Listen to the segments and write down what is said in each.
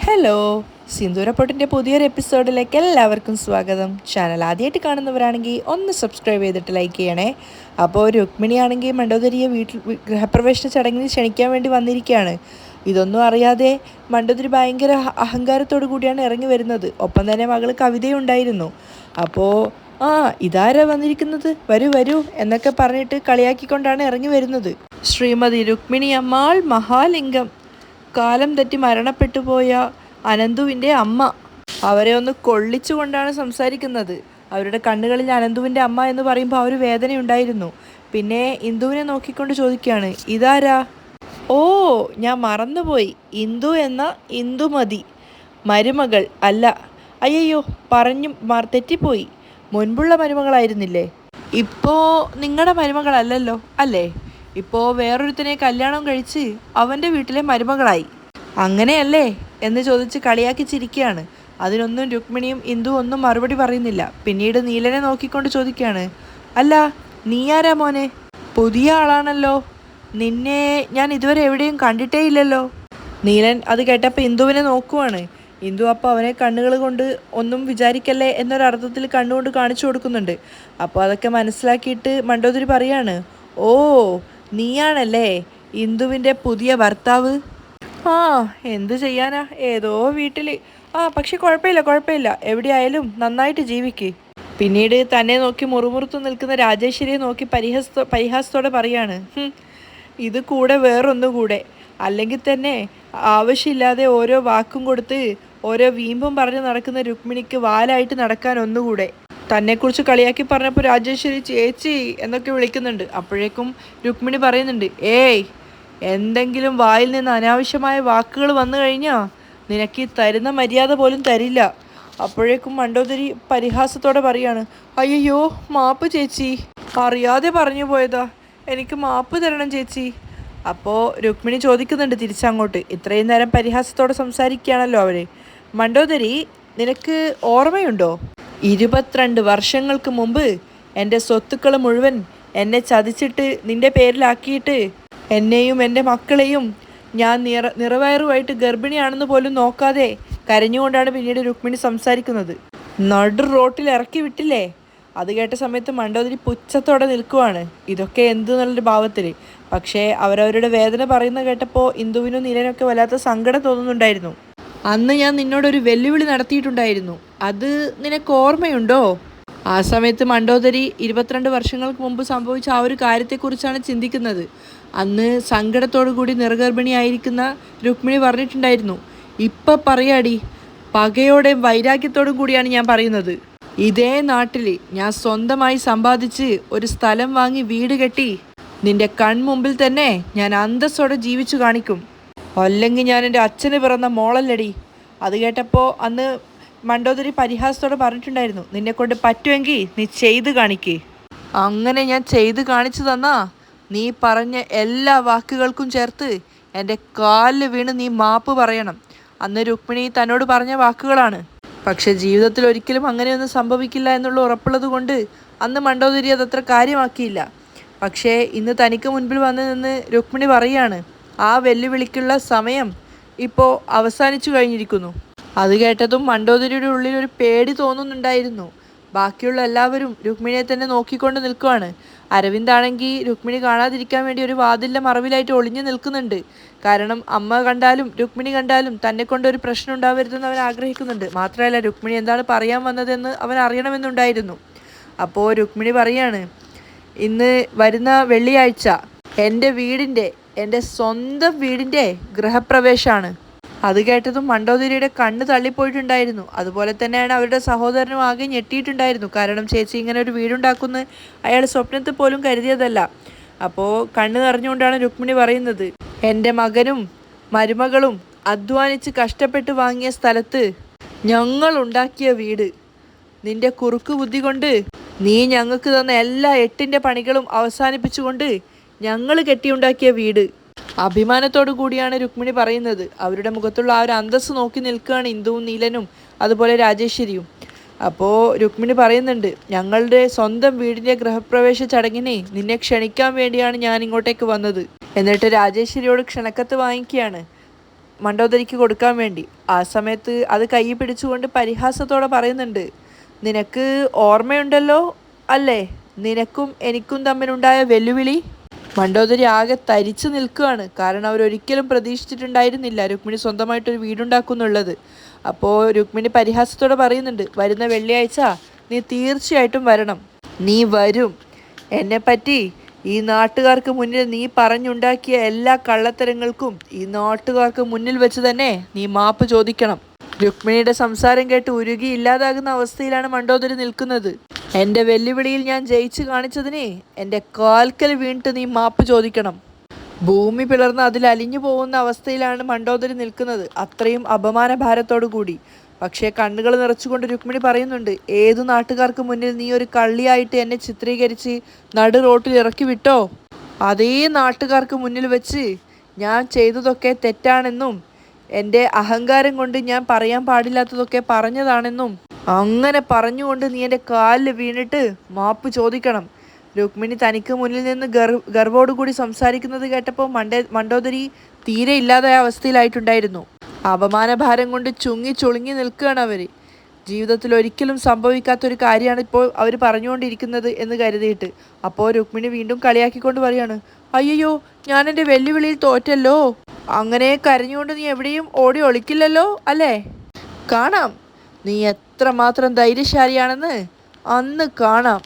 Hello, സിന്ദൂരപ്പൊട്ടിൻ്റെ പുതിയൊരു എപ്പിസോഡിലേക്ക് എല്ലാവർക്കും സ്വാഗതം. ചാനൽ ആദ്യമായിട്ട് കാണുന്നവരാണെങ്കിൽ ഒന്ന് സബ്സ്ക്രൈബ് ചെയ്തിട്ട് ലൈക്ക് ചെയ്യണേ. അപ്പോൾ രുക്മിണിയാണെങ്കിൽ മണ്ഡോദരിയെ ഗൃഹപ്രവേശന ചടങ്ങിന് ക്ഷണിക്കാൻ വേണ്ടി വന്നിരിക്കുകയാണ്. ഇതൊന്നും അറിയാതെ മണ്ഡോദരി ഭയങ്കര അഹങ്കാരത്തോടു കൂടിയാണ് ഇറങ്ങി വരുന്നത്. ഒപ്പം തന്നെ മകൾ കവിതയും ഉണ്ടായിരുന്നു. അപ്പോൾ ഇതാരാ വന്നിരിക്കുന്നത്, വരൂ വരൂ എന്നൊക്കെ പറഞ്ഞിട്ട് കളിയാക്കിക്കൊണ്ടാണ് ഇറങ്ങി വരുന്നത്. ശ്രീമതി രുക്മിണി അമ്മാൾ മഹാലിംഗം, കാലം തെറ്റി മരണപ്പെട്ടു പോയ അനന്തുവിൻ്റെ അമ്മ. അവരെ ഒന്ന് കൊള്ളിച്ചുകൊണ്ടാണ് സംസാരിക്കുന്നത്. അവരുടെ കണ്ണുകളിൽ അനന്തുവിൻ്റെ അമ്മ എന്ന് പറയുമ്പോൾ അവർ വേദനയുണ്ടായിരുന്നു. പിന്നെ ഇന്ദുവിനെ നോക്കിക്കൊണ്ട് ചോദിക്കുകയാണ്, ഇതാരാ? ഓ, ഞാൻ മറന്നുപോയി. ഇന്ദു എന്ന ഇന്ദുമതി, മരുമകൾ അല്ല. അയ്യോ, തെറ്റിപ്പോയി. മുൻപുള്ള മരുമകളായിരുന്നില്ലേ? ഇപ്പോൾ നിങ്ങളുടെ മരുമകളല്ലല്ലോ അല്ലേ? ഇപ്പോൾ വേറൊരുത്തനെ കല്യാണം കഴിച്ച് അവൻ്റെ വീട്ടിലെ മരുമകളായി, അങ്ങനെയല്ലേ എന്ന് ചോദിച്ച് കളിയാക്കി ചിരിക്കുകയാണ്. അതിനൊന്നും രുക്മിണിയും ഇന്ദുവും ഒന്നും മറുപടി പറയുന്നില്ല. പിന്നീട് നീലനെ നോക്കിക്കൊണ്ട് ചോദിക്കുകയാണ്, അല്ല, നീ ആരാ മോനെ? പുതിയ ആളാണല്ലോ, നിന്നെ ഞാൻ ഇതുവരെ എവിടെയും കണ്ടിട്ടേ ഇല്ലല്ലോ. നീലൻ അത് കേട്ടപ്പോൾ ഇന്ദുവിനെ നോക്കുവാണ്. ഇന്ദു അപ്പോൾ അവനെ കണ്ണുകൾ കൊണ്ട് ഒന്നും വിചാരിക്കല്ലേ എന്നൊരർത്ഥത്തിൽ കണ്ണുകൊണ്ട് കാണിച്ചു കൊടുക്കുന്നുണ്ട്. അപ്പോൾ അതൊക്കെ മനസ്സിലാക്കിയിട്ട് മണ്ഡോദരി പറയാണ്, ഓ, നീയാണല്ലേ ഇന്ദുവിൻ്റെ പുതിയ ഭർത്താവ്? എന്ത് ചെയ്യാനാ, ഏതോ വീട്ടിൽ. പക്ഷെ കുഴപ്പമില്ല, എവിടെയായാലും നന്നായിട്ട് ജീവിക്ക്. പിന്നീട് തന്നെ നോക്കി മുറുമുറുത്തു നിൽക്കുന്ന രാജേശ്വരിയെ നോക്കി പരിഹാസത്തോടെ പറയാണ്, ഇത് കൂടെ വേറൊന്നുകൂടെ. അല്ലെങ്കിൽ തന്നെ ആവശ്യമില്ലാതെ ഓരോ വാക്കും കൊടുത്ത് ഓരോ വീമ്പും പറഞ്ഞ് നടക്കുന്ന രുക്മിണിക്ക് വാലായിട്ട് നടക്കാൻ ഒന്നുകൂടെ. തന്നെക്കുറിച്ച് കളിയാക്കി പറഞ്ഞപ്പോൾ രാജേശ്വരി ചേച്ചി എന്നൊക്കെ വിളിക്കുന്നുണ്ട്. അപ്പോഴേക്കും രുക്മിണി പറയുന്നുണ്ട്, ഏയ്, എന്തെങ്കിലും വായിൽ നിന്ന് അനാവശ്യമായ വാക്കുകൾ വന്നു കഴിഞ്ഞാൽ നിനക്ക് തരുന്ന മര്യാദ പോലും തരില്ല. അപ്പോഴേക്കും മണ്ഡോദരി പരിഹാസത്തോടെ പറയാണ്, അയ്യോ, മാപ്പ് ചേച്ചി, അറിയാതെ പറഞ്ഞു പോയതാ, എനിക്ക് മാപ്പ് തരണം ചേച്ചി. അപ്പോൾ രുക്മിണി ചോദിക്കുന്നുണ്ട് തിരിച്ചങ്ങോട്ട്. ഇത്രയും നേരം പരിഹാസത്തോടെ സംസാരിക്കുകയാണല്ലോ അവർ. മണ്ഡോദരി, നിനക്ക് ഓർമ്മയുണ്ടോ? 22 വർഷങ്ങൾക്ക് മുമ്പ് എൻ്റെ സ്വത്തുക്കൾ മുഴുവൻ എന്നെ ചതിച്ചിട്ട് നിൻ്റെ പേരിലാക്കിയിട്ട് എന്നെയും എൻ്റെ മക്കളെയും ഞാൻ നിറവയറുമായിട്ട് ഗർഭിണിയാണെന്ന് പോലും നോക്കാതെ കരഞ്ഞുകൊണ്ടാണ് പിന്നീട് രുക്മിണി സംസാരിക്കുന്നത്. നടു റോട്ടിൽ ഇറക്കി വിട്ടില്ലേ? അത് കേട്ട സമയത്ത് മണ്ഡോദരി പുച്ഛത്തോടെ നിൽക്കുവാണ്. ഇതൊക്കെ എന്തെന്നുള്ളൊരു ഭാവത്തിൽ. പക്ഷേ അവരവരുടെ വേദന പറയുന്ന കേട്ടപ്പോൾ ഇന്ദുവിനും നീലനൊക്കെ വല്ലാത്ത സങ്കടം തോന്നുന്നുണ്ടായിരുന്നു. അന്ന് ഞാൻ നിന്നോടൊരു വെല്ലുവിളി നടത്തിയിട്ടുണ്ടായിരുന്നു, അത് നിനക്ക് ഓർമ്മയുണ്ടോ? ആ സമയത്ത് മണ്ഡോദരി 22 വർഷങ്ങൾക്ക് മുമ്പ് സംഭവിച്ച ആ ഒരു കാര്യത്തെക്കുറിച്ചാണ് ചിന്തിക്കുന്നത്. അന്ന് സങ്കടത്തോടു കൂടി നിറഗർഭിണിയായിരിക്കുന്ന രുക്മിണി പറഞ്ഞിട്ടുണ്ടായിരുന്നു, ഇപ്പം പറയാടി, പകയോടെ വൈരാഗ്യത്തോടും കൂടിയാണ് ഞാൻ പറയുന്നത്. ഇതേ നാട്ടിൽ ഞാൻ സ്വന്തമായി സമ്പാദിച്ച് ഒരു സ്ഥലം വാങ്ങി വീട് കെട്ടി നിന്റെ കൺമുമ്പിൽ തന്നെ ഞാൻ അന്തസ്സോടെ ജീവിച്ചു കാണിക്കും. അല്ലെങ്കിൽ ഞാൻ എൻ്റെ അച്ഛന് പിറന്ന മോളല്ലടി. അത് കേട്ടപ്പോൾ അന്ന് മണ്ഡോദരി പരിഹാസത്തോടെ പറഞ്ഞിട്ടുണ്ടായിരുന്നു, നിന്നെക്കൊണ്ട് പറ്റുമെങ്കിൽ നീ ചെയ്ത് കാണിക്ക്. അങ്ങനെ ഞാൻ ചെയ്ത് കാണിച്ചു തന്നാ നീ പറഞ്ഞ എല്ലാ വാക്കുകൾക്കും ചേർത്ത് എൻ്റെ കാലിൽ വീണ് നീ മാപ്പ് പറയണം. അന്ന് രുക്മിണി തന്നോട് പറഞ്ഞ വാക്കുകളാണ്. പക്ഷെ ജീവിതത്തിൽ ഒരിക്കലും അങ്ങനെയൊന്നും സംഭവിക്കില്ല എന്നുള്ള ഉറപ്പുള്ളത് കൊണ്ട് അന്ന് മണ്ഡോദരി അതത്ര കാര്യമാക്കിയില്ല. പക്ഷേ ഇന്ന് തനിക്ക് മുൻപിൽ വന്ന് നിന്ന് രുക്മിണി പറയുകയാണ്, ആ വെല്ലുവിളിക്കുള്ള സമയം ഇപ്പോൾ അവസാനിച്ചു കഴിഞ്ഞിരിക്കുന്നു. അത് കേട്ടതും മണ്ഡോദരിയുടെ ഉള്ളിൽ ഒരു പേടി തോന്നുന്നുണ്ടായിരുന്നു. ബാക്കിയുള്ള എല്ലാവരും രുക്മിണിയെ തന്നെ നോക്കിക്കൊണ്ട് നിൽക്കുവാണ്. അരവിന്ദാണെങ്കിൽ രുക്മിണി കാണാതിരിക്കാൻ വേണ്ടി ഒരു വാതിലിൻ്റെ മറവിലായിട്ട് ഒളിഞ്ഞു നിൽക്കുന്നുണ്ട്. കാരണം അമ്മ കണ്ടാലും രുക്മിണി കണ്ടാലും തന്നെ കൊണ്ടൊരു പ്രശ്നം ഉണ്ടാവരുതെന്ന് അവൻ ആഗ്രഹിക്കുന്നുണ്ട്. മാത്രമല്ല രുക്മിണി എന്താണ് പറയാൻ വന്നതെന്ന് അവൻ അറിയണമെന്നുണ്ടായിരുന്നു. അപ്പോൾ രുക്മിണി പറയാണ്, ഇന്ന് വരുന്ന വെള്ളിയാഴ്ച എൻ്റെ സ്വന്തം വീടിൻ്റെ ഗൃഹപ്രവേശമാണ്. അത് കേട്ടതും മണ്ഡോദരിയുടെ കണ്ണ് തള്ളിപ്പോയിട്ടുണ്ടായിരുന്നു. അതുപോലെ തന്നെയാണ് അവരുടെ സഹോദരനും ആകെ ഞെട്ടിയിട്ടുണ്ടായിരുന്നു. കാരണം ചേച്ചി ഇങ്ങനെ ഒരു വീടുണ്ടാക്കുന്ന അയാൾ സ്വപ്നത്തിൽ പോലും കരുതിയതല്ല. അപ്പോൾ കണ്ണ് നിറഞ്ഞുകൊണ്ടാണ് രുക്മിണി പറയുന്നത്, എൻ്റെ മകനും മരുമകളും അധ്വാനിച്ച് കഷ്ടപ്പെട്ട് വാങ്ങിയ സ്ഥലത്ത് ഞങ്ങൾ ഉണ്ടാക്കിയ വീട്, നിന്റെ കുറുക്ക് ബുദ്ധി കൊണ്ട് നീ ഞങ്ങൾക്ക് തന്ന എല്ലാ 8ന്റെ പണികളും അവസാനിപ്പിച്ചുകൊണ്ട് ഞങ്ങൾ കെട്ടിയുണ്ടാക്കിയ വീട്. അഭിമാനത്തോടു കൂടിയാണ് രുക്മിണി പറയുന്നത്. അവരുടെ മുഖത്തുള്ള ആ ഒരു അന്തസ്സ് നോക്കി നിൽക്കുകയാണ് ഇന്ദുവും നീലനും അതുപോലെ രാജേശ്വരിയും. അപ്പോൾ രുക്മിണി പറയുന്നുണ്ട്, ഞങ്ങളുടെ സ്വന്തം വീടിൻ്റെ ഗൃഹപ്രവേശ ചടങ്ങിനെ നിന്നെ ക്ഷണിക്കാൻ വേണ്ടിയാണ് ഞാൻ ഇങ്ങോട്ടേക്ക് വന്നത്. എന്നിട്ട് രാജേശ്വരിയോട് ക്ഷണക്കത്ത് വാങ്ങിക്കുകയാണ്. മണ്ടോദരിക്ക് കൊടുക്കാൻ വേണ്ടി. ആ സമയത്ത് അത് കൈ പിടിച്ചുകൊണ്ട് പരിഹാസത്തോടെ പറയുന്നുണ്ട്, നിനക്ക് ഓർമ്മയുണ്ടല്ലോ അല്ലേ നിനക്കും എനിക്കും തമ്മിലുണ്ടായ വെല്ലുവിളി? മണ്ടോദരി ആകെ തരിച്ചു നിൽക്കുകയാണ്. കാരണം അവരൊരിക്കലും പ്രതീക്ഷിച്ചിട്ടുണ്ടായിരുന്നില്ല രുക്മിണി സ്വന്തമായിട്ടൊരു വീടുണ്ടാക്കുന്നുള്ളത്. അപ്പോൾ രുക്മിണി പരിഹാസത്തോടെ പറയുന്നുണ്ട്, വരുന്ന വെള്ളിയാഴ്ച നീ തീർച്ചയായിട്ടും വരണം. നീ വരും. എന്നെപ്പറ്റി ഈ നാട്ടുകാർക്ക് മുന്നിൽ നീ പറഞ്ഞുണ്ടാക്കിയ എല്ലാ കള്ളത്തരങ്ങൾക്കും ഈ നാട്ടുകാർക്ക് മുന്നിൽ വെച്ച് തന്നെ നീ മാപ്പ് ചോദിക്കണം. രുക്മിണിയുടെ സംസാരം കേട്ട് ഉരുകി ഇല്ലാതാകുന്ന അവസ്ഥയിലാണ് മണ്ടോദരി നിൽക്കുന്നത്. എൻ്റെ വെല്ലുവിളിയിൽ ഞാൻ ജയിച്ചു കാണിച്ചതിന് എൻ്റെ കാൽക്കൽ വീണിട്ട് നീ മാപ്പ് ചോദിക്കണം. ഭൂമി പിളർന്ന് അതിൽ അലിഞ്ഞു പോകുന്ന അവസ്ഥയിലാണ് മണ്ടോദരി നിൽക്കുന്നത്, അത്രയും അപമാനഭാരത്തോടു കൂടി. പക്ഷേ കണ്ണുകൾ നിറച്ചുകൊണ്ട് രുക്മിണി പറയുന്നുണ്ട്, ഏതു നാട്ടുകാർക്ക് മുന്നിൽ നീ ഒരു കള്ളിയായിട്ട് എന്നെ ചിത്രീകരിച്ച് നടു റോട്ടിൽ ഇറക്കി വിട്ടോ, അതേ നാട്ടുകാർക്ക് മുന്നിൽ വെച്ച് ഞാൻ ചെയ്തതൊക്കെ തെറ്റാണെന്നും എൻ്റെ അഹങ്കാരം കൊണ്ട് ഞാൻ പറയാൻ പാടില്ലാത്തതൊക്കെ പറഞ്ഞതാണെന്നും അങ്ങനെ പറഞ്ഞുകൊണ്ട് നീ എൻ്റെ കാലിൽ വീണിട്ട് മാപ്പ് ചോദിക്കണം. രുക്മിണി തനിക്ക് മുന്നിൽ നിന്ന് ഗർവോടുകൂടി സംസാരിക്കുന്നത് കേട്ടപ്പോൾ മണ്ടോദരി തീരെ ഇല്ലാതായ അവസ്ഥയിലായിട്ടുണ്ടായിരുന്നു. അപമാനഭാരം കൊണ്ട് ചുളുങ്ങി നിൽക്കുകയാണ് അവർ. ജീവിതത്തിൽ ഒരിക്കലും സംഭവിക്കാത്തൊരു കാര്യമാണ് ഇപ്പോൾ അവർ പറഞ്ഞുകൊണ്ടിരിക്കുന്നത് എന്ന് കരുതിയിട്ട്. അപ്പോൾ രുക്മിണി വീണ്ടും കളിയാക്കിക്കൊണ്ട് പറയാണ്, അയ്യോ ഞാൻ എൻ്റെ വെല്ലുവിളിയിൽ തോറ്റല്ലോ. അങ്ങനെ കരഞ്ഞുകൊണ്ട് നീ എവിടെയും ഓടി ഒളിക്കില്ലല്ലോ അല്ലേ? കാണാം നീ എത്രമാത്രം ധൈര്യശാലിയാണെന്ന് അന്ന് കാണാം.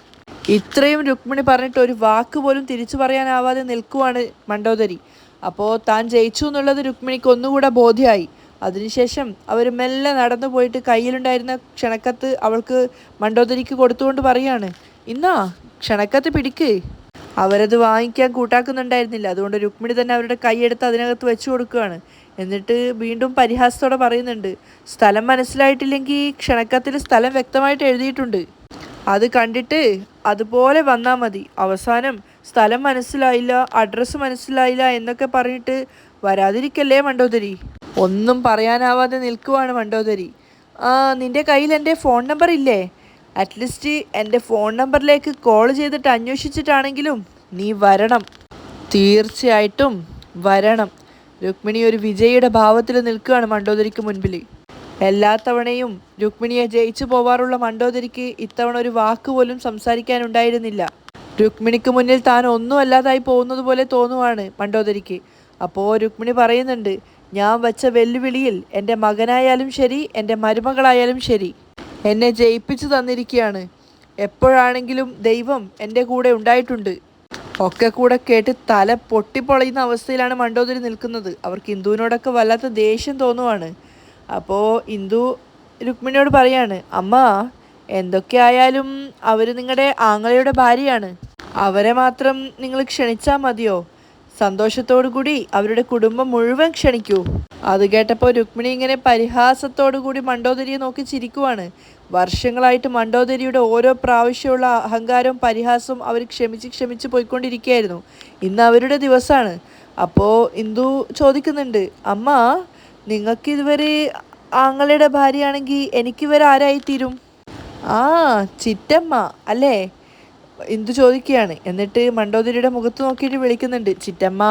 ഇത്രയും രുക്മിണി പറഞ്ഞിട്ട് ഒരു വാക്ക് പോലും തിരിച്ചു പറയാനാവാതെ നിൽക്കുവാണ് മണ്ടോദരി. അപ്പോൾ താൻ ജയിച്ചു എന്നുള്ളത് രുക്മിണിക്ക് ഒന്നുകൂടെ ബോധ്യമായി. അതിനുശേഷം അവർ മെല്ലെ നടന്നു പോയിട്ട് കയ്യിലുണ്ടായിരുന്ന ക്ഷണക്കത്ത് അവൾക്ക് മണ്ടോദരിക്ക് കൊടുത്തുകൊണ്ട് പറയാണ്, ഇന്നാ ക്ഷണക്കത്ത് പിടിക്ക്. അവരത് വാങ്ങിക്കാൻ കൂട്ടാക്കുന്നുണ്ടായിരുന്നില്ല. അതുകൊണ്ട് രുക്മിണി തന്നെ അവരുടെ കൈയെടുത്ത് അതിനകത്ത് വെച്ചു കൊടുക്കുകയാണ്. എന്നിട്ട് വീണ്ടും പരിഹാസത്തോടെ പറയുന്നുണ്ട്, സ്ഥലം മനസ്സിലായിട്ടില്ലെങ്കിൽ ക്ഷണക്കത്തിൽ സ്ഥലം വ്യക്തമായിട്ട് എഴുതിയിട്ടുണ്ട്, അത് കണ്ടിട്ട് അതുപോലെ വന്നാൽ മതി. അവസാനം സ്ഥലം മനസ്സിലായില്ല, അഡ്രസ്സ് മനസ്സിലായില്ല എന്നൊക്കെ പറഞ്ഞിട്ട് വരാതിരിക്കല്ലേ മണ്ടോദരി. ഒന്നും പറയാനാവാതെ നിൽക്കുവാണ് മണ്ടോദരി. നിൻ്റെ കയ്യിൽ എൻ്റെ ഫോൺ നമ്പർ ഇല്ലേ? അറ്റ്ലീസ്റ്റ് എൻ്റെ ഫോൺ നമ്പറിലേക്ക് കോൾ ചെയ്തിട്ട് അന്വേഷിച്ചിട്ടാണെങ്കിലും നീ വരണം, തീർച്ചയായിട്ടും വരണം. രുക്മിണി ഒരു വിജയിയുടെ ഭാവത്തിൽ നിൽക്കുകയാണ് മണ്ടോദരിക്ക് മുൻപിൽ. എല്ലാ തവണയും രുക്മിണിയെ ജയിച്ചു പോവാറുള്ള മണ്ടോദരിക്ക് ഇത്തവണ ഒരു വാക്ക് പോലും സംസാരിക്കാനുണ്ടായിരുന്നില്ല. രുക്മിണിക്ക് മുന്നിൽ താൻ ഒന്നും അല്ലാതായി പോകുന്നത് പോലെ തോന്നുവാണ് മണ്ടോദരിക്ക്. അപ്പോൾ രുക്മിണി പറയുന്നുണ്ട്, ഞാൻ വച്ച വെല്ലുവിളിയിൽ എൻ്റെ മകനായാലും ശരി എൻ്റെ മരുമകളായാലും ശരി എന്നെ ജയിപ്പിച്ചു തന്നിരിക്കുകയാണ്. എപ്പോഴാണെങ്കിലും ദൈവം എൻ്റെ കൂടെ ഉണ്ടായിട്ടുണ്ട്. ഒക്കെ കൂടെ കേട്ട് തല പൊട്ടിപ്പൊളയുന്ന അവസ്ഥയിലാണ് മണ്ടോദരി നിൽക്കുന്നത്. അവർക്ക് ഇന്ദുവിനോടൊക്കെ വല്ലാത്ത ദേഷ്യം തോന്നുവാണ്. അപ്പോൾ ഇന്ദു രുക്മിണിയോട് പറയാണ്, അമ്മ എന്തൊക്കെയായാലും അവർ നിങ്ങളുടെ ആങ്ങളയുടെ ഭാര്യയാണ്, അവരെ മാത്രം നിങ്ങൾ ക്ഷണിച്ചാൽ മതിയോ? സന്തോഷത്തോടു കൂടി അവരുടെ കുടുംബം മുഴുവൻ ക്ഷണിക്കൂ. അത് കേട്ടപ്പോൾ രുക്മിണി ഇങ്ങനെ പരിഹാസത്തോടു കൂടി മണ്ടോദരിയെ നോക്കി ചിരിക്കുവാണ്. വർഷങ്ങളായിട്ട് മണ്ടോദരിയുടെ ഓരോ പ്രാവശ്യമുള്ള അഹങ്കാരവും പരിഹാസവും അവർ ക്ഷമിച്ച് പോയിക്കൊണ്ടിരിക്കുകയായിരുന്നു. ഇന്ന് അവരുടെ ദിവസമാണ്. അപ്പോൾ ഇന്ദു ചോദിക്കുന്നുണ്ട്, അമ്മ നിങ്ങൾക്ക് ഇതുവരെ ആങ്ങളുടെ ഭാര്യയാണെങ്കിൽ എനിക്കിവരെ ആരായിത്തീരും? ചിറ്റമ്മ അല്ലേ? ഇന്ദു ചോദിക്കുകയാണ്. എന്നിട്ട് മണ്ടോദരിയുടെ മുഖത്ത് നോക്കിയിട്ട് വിളിക്കുന്നുണ്ട്, ചിറ്റമ്മ.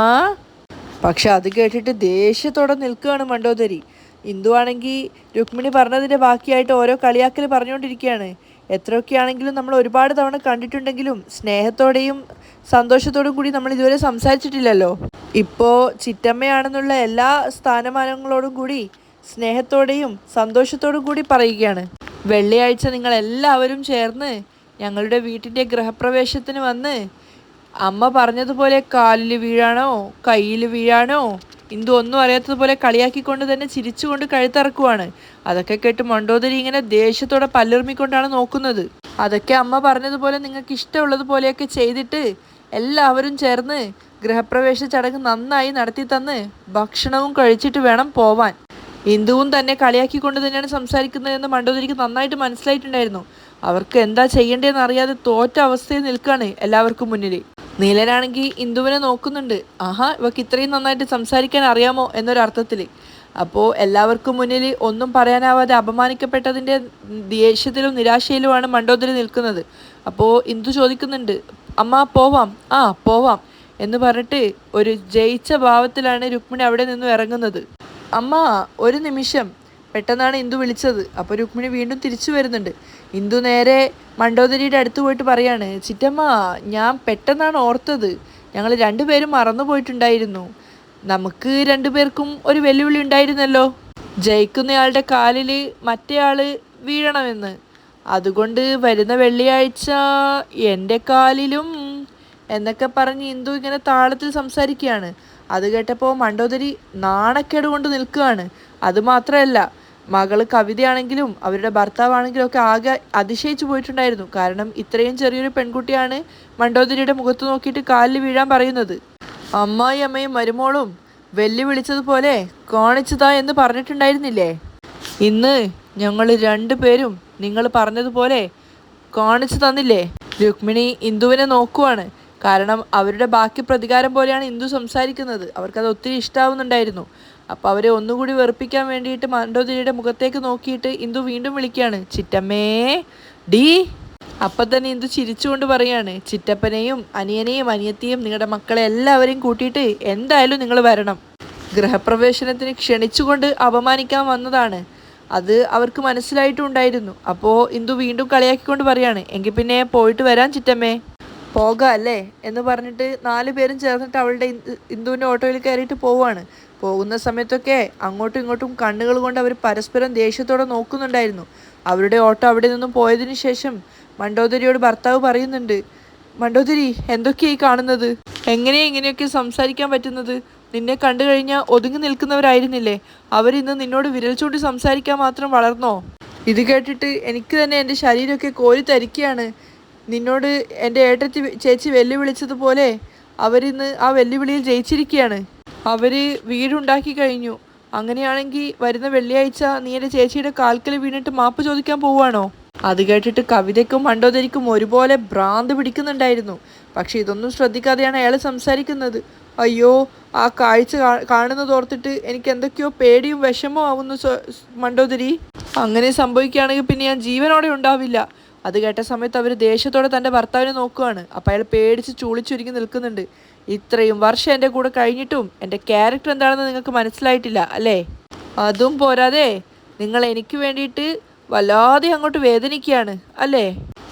പക്ഷെ അത് കേട്ടിട്ട് ദേഷ്യത്തോടെ നിൽക്കുകയാണ് മണ്ടോദരി. ഇന്ദു ആണെങ്കിൽ രുക്മിണി പറഞ്ഞതിൻ്റെ ബാക്കിയായിട്ട് ഓരോ കളിയാക്കൽ പറഞ്ഞുകൊണ്ടിരിക്കുകയാണ്. എത്രയൊക്കെയാണെങ്കിലും നമ്മൾ ഒരുപാട് തവണ കണ്ടിട്ടുണ്ടെങ്കിലും സ്നേഹത്തോടെയും സന്തോഷത്തോടും കൂടി നമ്മൾ ഇതുവരെ സംസാരിച്ചിട്ടില്ലല്ലോ. ഇപ്പോൾ ചിറ്റമ്മയാണെന്നുള്ള എല്ലാ സ്ഥാനമാനങ്ങളോടും കൂടി സ്നേഹത്തോടെയും സന്തോഷത്തോടും കൂടി പറയുകയാണ്. വെള്ളിയാഴ്ച നിങ്ങളെല്ലാവരും ചേർന്ന് ഞങ്ങളുടെ വീട്ടിൻ്റെ ഗൃഹപ്രവേശത്തിന് വന്ന് അമ്മ പറഞ്ഞതുപോലെ കാലിൽ വീഴാണോ കയ്യിൽ വീഴാണോ ഇന്ദു ഒന്നും അറിയാത്തതുപോലെ കളിയാക്കിക്കൊണ്ട് തന്നെ ചിരിച്ചുകൊണ്ട് കഴുത്തിറക്കുവാണ്. അതൊക്കെ കേട്ട് മണ്ടോദരി ഇങ്ങനെ ദേഷ്യത്തോടെ പല്ലിറുമിക്കൊണ്ടാണ് നോക്കുന്നത്. അതൊക്കെ അമ്മ പറഞ്ഞതുപോലെ നിങ്ങൾക്ക് ഇഷ്ടമുള്ളതുപോലെയൊക്കെ ചെയ്തിട്ട് എല്ലാവരും ചേർന്ന് ഗൃഹപ്രവേശ ചടങ്ങ് നന്നായി നടത്തി തന്ന് ഭക്ഷണവും കഴിച്ചിട്ട് വേണം പോവാൻ. ഇന്ദുവും തന്നെ കളിയാക്കിക്കൊണ്ട് തന്നെയാണ് സംസാരിക്കുന്നതെന്ന് മണ്ടോദരിക്ക് നന്നായിട്ട് മനസ്സിലായിട്ടുണ്ടായിരുന്നു. അവർക്ക് എന്താ ചെയ്യേണ്ടതെന്ന് അറിയാതെ തോറ്റ അവസ്ഥയിൽ നിൽക്കുകയാണ് എല്ലാവർക്കും മുന്നിൽ. നീലനാണെങ്കിൽ ഇന്ദുവിനെ നോക്കുന്നുണ്ട്. ഇവർക്ക് ഇത്രയും നന്നായിട്ട് സംസാരിക്കാൻ അറിയാമോ എന്നൊരർത്ഥത്തിൽ. അപ്പോൾ എല്ലാവർക്കും മുന്നിൽ ഒന്നും പറയാനാവാതെ അപമാനിക്കപ്പെട്ടതിൻ്റെ ദേഷ്യത്തിലും നിരാശയിലുമാണ് മണ്ടോദരി നിൽക്കുന്നത്. അപ്പോൾ ഇന്ദു ചോദിക്കുന്നുണ്ട്, അമ്മ പോവാം? പോവാം എന്ന് പറഞ്ഞിട്ട് ഒരു ജയിച്ച ഭാവത്തിലാണ് രുക്മിണി അവിടെ നിന്നും ഇറങ്ങുന്നത്. അമ്മ ഒരു നിമിഷം, പെട്ടെന്നാണ് ഇന്ദു വിളിച്ചത്. അപ്പോൾ രുക്മിണി വീണ്ടും തിരിച്ചു വരുന്നുണ്ട്. ഇന്ദു നേരെ മണ്ടോദരിയുടെ അടുത്ത് പോയിട്ട് പറയാണ്, ചിറ്റമ്മ ഞാൻ പെട്ടെന്നാണ് ഓർത്തത്, ഞങ്ങൾ രണ്ടുപേരും മറന്നുപോയിട്ടുണ്ടായിരുന്നു. നമുക്ക് രണ്ടുപേർക്കും ഒരു വെല്ലുവിളി ഉണ്ടായിരുന്നല്ലോ, ജയിക്കുന്നയാളുടെ കാലിൽ മറ്റേയാൾ വീഴണമെന്ന്. അതുകൊണ്ട് വരുന്ന വെള്ളിയാഴ്ച എൻ്റെ കാലിലും എന്നൊക്കെ പറഞ്ഞ് ഇന്ദു ഇങ്ങനെ താളത്തിൽ സംസാരിക്കുകയാണ്. അത് കേട്ടപ്പോൾ മണ്ടോദരി നാണക്കേട് കൊണ്ട് നിൽക്കുകയാണ്. അതുമാത്രമല്ല, മകള് കവിതയാണെങ്കിലും അവരുടെ ഭർത്താവാണെങ്കിലും ഒക്കെ ആകെ അതിശയിച്ചു പോയിട്ടുണ്ടായിരുന്നു. കാരണം ഇത്രയും ചെറിയൊരു പെൺകുട്ടിയാണ് മണ്ടോദരിയുടെ മുഖത്ത് നോക്കിയിട്ട് കാലിൽ വീഴാൻ പറയുന്നത്. അമ്മായി അമ്മയും മരുമോളും വെല്ലുവിളിച്ചതുപോലെ കാണിച്ചതാ എന്ന് പറഞ്ഞിട്ടുണ്ടായിരുന്നില്ലേ? ഇന്ന് ഞങ്ങൾ രണ്ടുപേരും നിങ്ങൾ പറഞ്ഞതുപോലെ കാണിച്ചു തന്നില്ലേ? രുക്മിണി ഇന്ദുവിനെ നോക്കുവാണ്. കാരണം അവരുടെ ബാക്കി പ്രതികാരം പോലെയാണ് ഇന്ദു സംസാരിക്കുന്നത്. അവർക്കത് ഒത്തിരി ഇഷ്ടാവുന്നുണ്ടായിരുന്നു. അപ്പോൾ അവരെ ഒന്നുകൂടി വെറുപ്പിക്കാൻ വേണ്ടിയിട്ട് മണ്ടോദരിയുടെ മുഖത്തേക്ക് നോക്കിയിട്ട് ഇന്ദു വീണ്ടും വിളിക്കുകയാണ്, ചിറ്റമ്മേ ഡീ. അപ്പം തന്നെ ഇന്ദു ചിരിച്ചുകൊണ്ട് പറയാണ്, ചിറ്റപ്പനെയും അനിയനെയും അനിയത്തിയും നിങ്ങളുടെ മക്കളെ എല്ലാവരെയും കൂട്ടിയിട്ട് എന്തായാലും നിങ്ങൾ വരണം. ഗൃഹപ്രവേശനത്തിന് ക്ഷണിച്ചുകൊണ്ട് അപമാനിക്കാൻ വന്നതാണ്. അത് അവർക്ക് മനസ്സിലായിട്ടുണ്ടായിരുന്നു. അപ്പോൾ ഇന്ദു വീണ്ടും കളിയാക്കിക്കൊണ്ട് പറയാണ്, എങ്കിൽ പിന്നെ പോയിട്ട് വരാൻ ചിറ്റമ്മേ. പോകാം അല്ലേ എന്ന് പറഞ്ഞിട്ട് 4 പേരും ചേർന്നിട്ട് അവളുടെ ഇന്ദുവിൻ്റെ ഓട്ടോയിൽ കയറിയിട്ട് പോവുകയാണ്. പോകുന്ന സമയത്തൊക്കെ അങ്ങോട്ടും ഇങ്ങോട്ടും കണ്ണുകൾ കൊണ്ട് അവർ പരസ്പരം ദേഷ്യത്തോടെ നോക്കുന്നുണ്ടായിരുന്നു. അവരുടെ ഓട്ടോ അവിടെ നിന്നും പോയതിനു ശേഷം മണ്ടോദരിയോട് ഭർത്താവ് പറയുന്നുണ്ട്, മണ്ടോദരി എന്തൊക്കെയായി കാണുന്നത്? ഇങ്ങനെയൊക്കെ സംസാരിക്കാൻ പറ്റുന്നത്? നിന്നെ കണ്ടു കഴിഞ്ഞാൽ ഒതുങ്ങി നിൽക്കുന്നവരായിരുന്നില്ലേ? അവരിന്ന് നിന്നോട് വിരൽ ചൂണ്ടി സംസാരിക്കാൻ മാത്രം വളർന്നോ? ഇത് കേട്ടിട്ട് എനിക്ക് തന്നെ എൻ്റെ ശരീരമൊക്കെ കോരി തരിക്കുകയാണ്. നിന്നോട് എൻ്റെ ഏട്ടത്തി ചേച്ചി വെല്ലുവിളിച്ചതുപോലെ അവരിന്ന് ആ വെല്ലുവിളിയിൽ ജയിച്ചിരിക്കുകയാണ്. അവർ വീടുണ്ടാക്കി കഴിഞ്ഞു. അങ്ങനെയാണെങ്കിൽ വരുന്ന വെള്ളിയാഴ്ച നീ എൻ്റെ ചേച്ചിയുടെ കാൽക്കൽ വീണിട്ട് മാപ്പ് ചോദിക്കാൻ പോവുകയാണോ? അത് കേട്ടിട്ട് കവിതയ്ക്കും മണ്ടോദരിക്കും ഒരുപോലെ ഭ്രാന്ത് പിടിക്കുന്നുണ്ടായിരുന്നു. പക്ഷെ ഇതൊന്നും ശ്രദ്ധിക്കാതെയാണ് അയാൾ സംസാരിക്കുന്നത്. അയ്യോ, ആ കാഴ്ച കാണുന്നതോർത്തിട്ട് എനിക്ക് എന്തൊക്കെയോ പേടിയും വിഷമവും ആവുന്നു മണ്ടോദരി. അങ്ങനെ സംഭവിക്കുകയാണെങ്കിൽ പിന്നെ ഞാൻ ജീവനോടെ ഉണ്ടാവില്ല. അത് കേട്ട സമയത്ത് അവർ ദേഷ്യത്തോടെ തൻ്റെ ഭർത്താവിനെ നോക്കുകയാണ്. അപ്പം അയാൾ പേടിച്ച് ചുളിച്ചൊരുങ്ങി നിൽക്കുന്നുണ്ട്. ഇത്രയും വർഷം എൻ്റെ കൂടെ കഴിഞ്ഞിട്ടും എൻ്റെ ക്യാരക്ടർ എന്താണെന്ന് നിങ്ങൾക്ക് മനസ്സിലായിട്ടില്ല അല്ലേ? അതും പോരാതെ നിങ്ങൾ എനിക്ക് വേണ്ടിയിട്ട് വല്ലാതെ അങ്ങോട്ട് വേദനിക്കുകയാണ് അല്ലേ?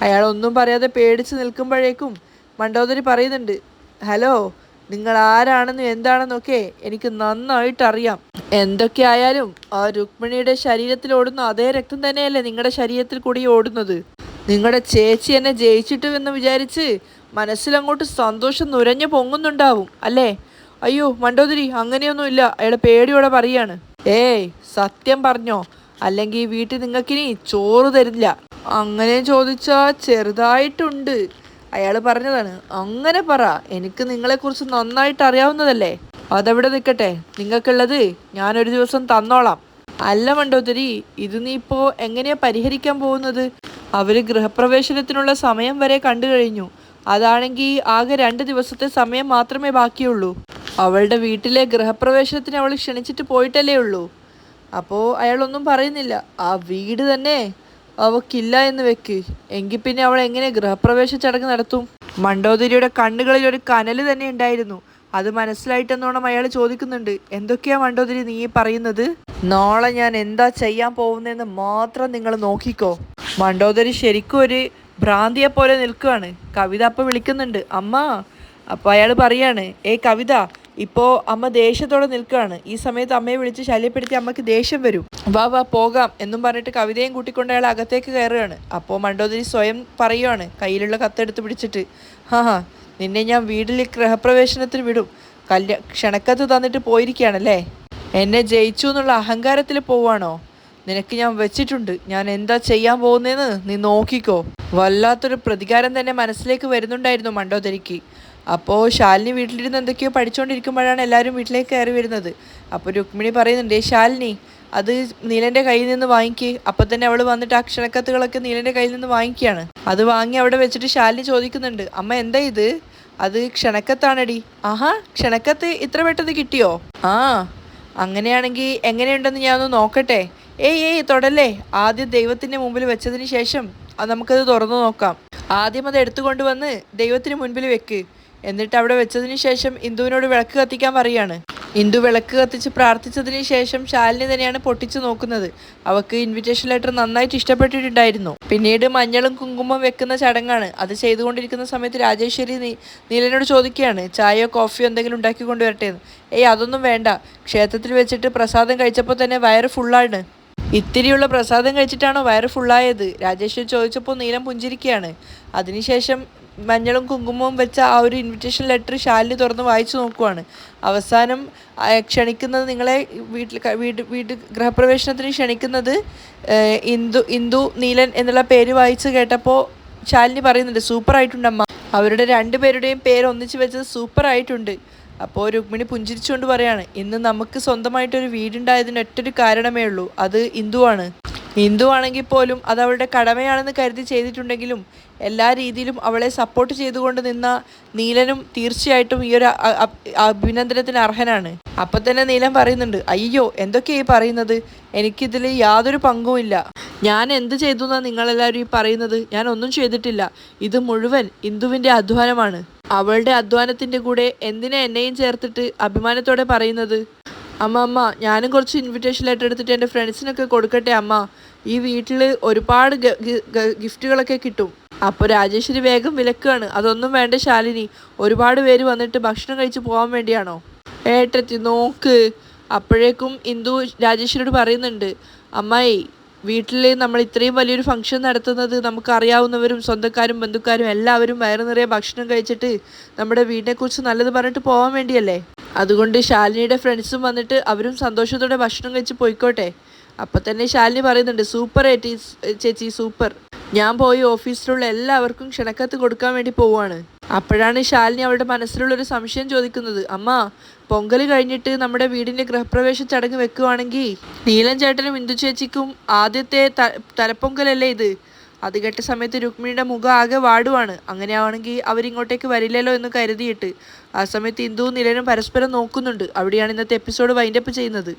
അയാൾ ഒന്നും പറയാതെ പേടിച്ച് നിൽക്കുമ്പോഴേക്കും മണ്ടോദരി പറയുന്നുണ്ട്, ഹലോ, നിങ്ങൾ ആരാണെന്നും എന്താണെന്നൊക്കെ എനിക്ക് നന്നായിട്ടറിയാം. എന്തൊക്കെയായാലും ആ രുക്മിണിയുടെ ശരീരത്തിൽ ഓടുന്ന അതേ രക്തം തന്നെയല്ലേ നിങ്ങളുടെ ശരീരത്തിൽ കൂടി ഓടുന്നത്. നിങ്ങളുടെ ചേച്ചി എന്നെ ജയിച്ചിട്ടു എന്ന് വിചാരിച്ച് മനസ്സിലങ്ങോട്ട് സന്തോഷം നുരഞ്ഞു പൊങ്ങുന്നുണ്ടാവും അല്ലേ? അയ്യോ മണ്ടോദരി, അങ്ങനെയൊന്നുമില്ല. അയാൾ പേടിയോടെ പറയാണ്. ഏയ് സത്യം പറഞ്ഞോ, അല്ലെങ്കിൽ ഈ വീട്ടിൽ നിങ്ങൾക്കിനി ചോറ് തരില്ല. അങ്ങനെ ചോദിച്ചാൽ ചെറുതായിട്ടുണ്ട്. അയാൾ പറഞ്ഞതാണ്. അങ്ങനെ പറ, എനിക്ക് നിങ്ങളെക്കുറിച്ച് നന്നായിട്ട് അറിയാവുന്നതല്ലേ. അതവിടെ നിൽക്കട്ടെ, നിങ്ങൾക്കുള്ളത് ഞാനൊരു ദിവസം തന്നോളാം. അല്ല മണ്ടോദരി, ഇത് നീ ഇപ്പോൾ എങ്ങനെയാ പരിഹരിക്കാൻ പോകുന്നത്? അവർ ഗൃഹപ്രവേശനത്തിനുള്ള സമയം വരെ കണ്ടു കഴിഞ്ഞു. അതാണെങ്കിൽ ആകെ 2 ദിവസത്തെ സമയം മാത്രമേ ബാക്കിയുള്ളൂ. അവളുടെ വീട്ടിലെ ഗൃഹപ്രവേശനത്തിന് അവൾ ക്ഷണിച്ചിട്ട് പോയിട്ടല്ലേ ഉള്ളൂ. അപ്പോൾ അയാളൊന്നും പറയുന്നില്ല. ആ വീട് തന്നെ അവക്കില്ല എന്ന് വെക്ക്. എങ്കിൽ പിന്നെ അവൾ എങ്ങനെ ഗൃഹപ്രവേശ ചടങ്ങ് നടത്തും? മണ്ടോദരിയുടെ കണ്ണുകളിൽ ഒരു കനൽ തന്നെ ഉണ്ടായിരുന്നു. അത് മനസ്സിലായിട്ടെന്നോണം അയാൾ ചോദിക്കുന്നുണ്ട്, എന്തൊക്കെയാ മണ്ടോദരി നീ പറയുന്നത്? നാളെ ഞാൻ എന്താ ചെയ്യാൻ പോകുന്നതെന്ന് മാത്രം നിങ്ങൾ നോക്കിക്കോ. മണ്ടോദരി ശരിക്കും ഒരു ഭ്രാന്തിയെ പോലെ നിൽക്കുകയാണ്. കവിത അപ്പോൾ വിളിക്കുന്നുണ്ട്, അമ്മ. അപ്പോൾ അയാൾ പറയാണ്, കവിത, ഇപ്പോൾ അമ്മ ദേഷ്യത്തോടെ നിൽക്കുകയാണ്. ഈ സമയത്ത് അമ്മയെ വിളിച്ച് ശല്യപ്പെടുത്തി അമ്മയ്ക്ക് ദേഷ്യം വരും. വാ പോകാം എന്നും പറഞ്ഞിട്ട് കവിതയും കൂട്ടിക്കൊണ്ട് അയാൾ അകത്തേക്ക് കയറുകയാണ്. അപ്പോൾ മണ്ടോദരി സ്വയം പറയുവാണ്, കയ്യിലുള്ള കത്തെടുത്ത് പിടിച്ചിട്ട്, നിന്നെ ഞാൻ വീട്ടിൽ ഗൃഹപ്രവേശനത്തിന് വിടും. ക്ഷണക്കത്ത് തന്നിട്ട് പോയിരിക്കുകയാണല്ലേ? എന്നെ ജയിച്ചു എന്നുള്ള അഹങ്കാരത്തിൽ പോവാണോ? നിനക്ക് ഞാൻ വെച്ചിട്ടുണ്ട്. ഞാൻ എന്താ ചെയ്യാൻ പോകുന്നതെന്ന് നീ നോക്കിക്കോ. വല്ലാത്തൊരു പ്രതികാരം തന്നെ മനസ്സിലേക്ക് വരുന്നുണ്ടായിരുന്നു മണ്ടോദരിക്ക്. അപ്പോൾ ശാലിനി വീട്ടിലിരുന്ന് എന്തൊക്കെയോ പഠിച്ചുകൊണ്ടിരിക്കുമ്പോഴാണ് എല്ലാവരും വീട്ടിലേക്ക് കയറി വരുന്നത്. അപ്പോൾ രുക്മിണി പറയുന്നുണ്ട്, ശാലിനി അത് നീലൻ്റെ കയ്യിൽ നിന്ന് വാങ്ങിക്ക്. അപ്പം തന്നെ അവൾ വന്നിട്ട് ആ ക്ഷണക്കത്തുകളൊക്കെ നീലൻ്റെ കയ്യിൽ നിന്ന് വാങ്ങിക്കുകയാണ്. അത് വാങ്ങി അവിടെ വെച്ചിട്ട് ശാലിനി ചോദിക്കുന്നുണ്ട്, അമ്മ എന്താ ഇത്? അത് ക്ഷണക്കത്താണടി. ആഹാ, ക്ഷണക്കത്ത് ഇത്ര പെട്ടെന്ന് കിട്ടിയോ? അങ്ങനെയാണെങ്കിൽ എങ്ങനെയുണ്ടെന്ന് ഞാനൊന്ന് നോക്കട്ടെ. ഏയ് തൊടല്ലേ. ആദ്യം ദൈവത്തിൻ്റെ മുമ്പിൽ വെച്ചതിന് ശേഷം നമുക്കത് തുറന്നു നോക്കാം. ആദ്യം അത് എടുത്തുകൊണ്ടുവന്ന് ദൈവത്തിന് മുൻപിൽ വെക്ക്. എന്നിട്ട് അവിടെ വെച്ചതിന് ശേഷം ഇന്ദുവിനോട് വിളക്ക് കത്തിക്കാൻ പറയാണ്. ഇന്ദു വിളക്ക് കത്തിച്ച് പ്രാർത്ഥിച്ചതിന് ശേഷം ശാലിനി തന്നെയാണ് പൊട്ടിച്ചു നോക്കുന്നത്. അവൾക്ക് ഇൻവിറ്റേഷൻ ലെറ്റർ നന്നായിട്ട് ഇഷ്ടപ്പെട്ടിട്ടുണ്ടായിരുന്നു. പിന്നീട് മഞ്ഞളും കുങ്കുമം വെക്കുന്ന ചടങ്ങാണ്. അത് ചെയ്തുകൊണ്ടിരിക്കുന്ന സമയത്ത് രാജേശ്വരി നീലനോട് ചോദിക്കുകയാണ്, ചായയോ കോഫിയോ എന്തെങ്കിലും ഉണ്ടാക്കി കൊണ്ടുവരട്ടെ എന്ന്. അതൊന്നും വേണ്ട, ക്ഷേത്രത്തിൽ വെച്ചിട്ട് പ്രസാദം കഴിച്ചപ്പോൾ തന്നെ വയറ് ഫുള്ളാണ്. ഇത്തിരിയുള്ള പ്രസാദം കഴിച്ചിട്ടാണോ വയറ് ഫുള്ളായത്? രാജേശ്വരി ചോദിച്ചപ്പോൾ നീലം പുഞ്ചിരിക്കുകയാണ്. അതിനുശേഷം മഞ്ഞളും കുങ്കുമവും വെച്ച ആ ഒരു ഇൻവിറ്റേഷൻ ലെറ്റർ ശാലിനി തുറന്ന് വായിച്ചു നോക്കുവാണ്. അവസാനം ക്ഷണിക്കുന്നത്, നിങ്ങളെ വീട് ഗൃഹപ്രവേശനത്തിന് ക്ഷണിക്കുന്നത് ഇന്ദു നീലൻ എന്നുള്ള പേര് വായിച്ച് കേട്ടപ്പോൾ ശാലിനി പറയുന്നുണ്ട്, സൂപ്പറായിട്ടുണ്ടമ്മ. അവരുടെ രണ്ടുപേരുടെയും പേര് ഒന്നിച്ച് വെച്ചത് സൂപ്പറായിട്ടുണ്ട്. അപ്പോൾ രുക്മിണി പുഞ്ചിരിച്ചുകൊണ്ട് പറയാണ്, ഇന്ന് നമുക്ക് സ്വന്തമായിട്ടൊരു വീടുണ്ടായതിന് ഒറ്റൊരു കാരണമേ ഉള്ളൂ, അത് ഇന്ദുവാണ്. ഇന്ദു ആണെങ്കിൽ പോലും അത് അവളുടെ കടമയാണെന്ന് കരുതി ചെയ്തിട്ടുണ്ടെങ്കിലും എല്ലാ രീതിയിലും അവളെ സപ്പോർട്ട് ചെയ്തുകൊണ്ട് നിന്ന നീലനും തീർച്ചയായിട്ടും ഈ ഒരു അഭിനന്ദനത്തിന് അർഹനാണ്. അപ്പം തന്നെ നീലൻ പറയുന്നുണ്ട്, അയ്യോ എന്തൊക്കെയാ ഈ പറയുന്നത്, എനിക്കിതിൽ യാതൊരു പങ്കുമില്ല. ഞാൻ എന്ത് ചെയ്തു എന്നാണ് നിങ്ങളെല്ലാവരും ഈ പറയുന്നത്? ഞാൻ ഒന്നും ചെയ്തിട്ടില്ല. ഇത് മുഴുവൻ ഇന്ദുവിൻ്റെ അധ്വാനമാണ്. അവളുടെ അധ്വാനത്തിൻ്റെ കൂടെ എന്തിനാ എന്നെയും ചേർത്തിട്ട് അഭിമാനത്തോടെ പറയുന്നത്? അമ്മ ഞാനും കുറച്ച് ഇൻവിറ്റേഷൻ ലെറ്റർ എടുത്തിട്ട് എൻ്റെ ഫ്രണ്ട്സിനൊക്കെ കൊടുക്കട്ടെ അമ്മ. ഈ വീട്ടിൽ ഒരുപാട് ഗിഫ്റ്റുകളൊക്കെ കിട്ടും. അപ്പോൾ രാജേശ്വരി വേഗം വിലക്കുകയാണ്, അതൊന്നും വേണ്ട ശാലിനി, ഒരുപാട് പേര് വന്നിട്ട് ഭക്ഷണം കഴിച്ച് പോകാൻ വേണ്ടിയാണോ? ഏട്ടത്തി നോക്ക്. അപ്പോഴേക്കും ഇന്ദു രാജേശ്വരിയോട് പറയുന്നുണ്ട്, അമ്മായി, വീട്ടിൽ നമ്മൾ ഇത്രയും വലിയൊരു ഫംഗ്ഷൻ നടത്തുന്നത് നമുക്കറിയാവുന്നവരും സ്വന്തക്കാരും ബന്ധുക്കാരും എല്ലാവരും വയറു നിറയെ ഭക്ഷണം കഴിച്ചിട്ട് നമ്മുടെ വീടിനെക്കുറിച്ച് നല്ലത് പറഞ്ഞിട്ട് പോകാൻ വേണ്ടിയല്ലേ. അതുകൊണ്ട് ശാലിനിയുടെ ഫ്രണ്ട്സും വന്നിട്ട് അവരും സന്തോഷത്തോടെ ഭക്ഷണം കഴിച്ച് പോയിക്കോട്ടെ. അപ്പം തന്നെ ശാലിനി പറയുന്നുണ്ട്, സൂപ്പർ ചേച്ചി സൂപ്പർ. ഞാൻ പോയി ഓഫീസിലുള്ള എല്ലാവർക്കും ക്ഷണക്കത്ത് കൊടുക്കാൻ വേണ്ടി പോവുകയാണ്. അപ്പോഴാണ് ശാലിനി അവളുടെ മനസ്സിലുള്ളൊരു സംശയം ചോദിക്കുന്നത്, അമ്മ, പൊങ്കൽ കഴിഞ്ഞിട്ട് നമ്മുടെ വീടിൻ്റെ ഗൃഹപ്രവേശ ചടങ്ങ് വെക്കുവാണെങ്കിൽ നീലൻ ചേട്ടനും ഇന്ദു ചേച്ചിക്കും ആദ്യത്തെ തലപ്പൊങ്കലല്ലേ ഇത്? അത് കേട്ട സമയത്ത് രുക്മിണിയുടെ മുഖം ആകെ വാടുവാണ്. അങ്ങനെയാണെങ്കിൽ അവരിങ്ങോട്ടേക്ക് വരില്ലല്ലോ എന്ന് കരുതിയിട്ട്. ആ സമയത്ത് ഇന്ദുവും നീലനും പരസ്പരം നോക്കുന്നുണ്ട്. അവിടെയാണ് ഇന്നത്തെ എപ്പിസോഡ് വൈൻഡപ്പ് ചെയ്യുന്നത്.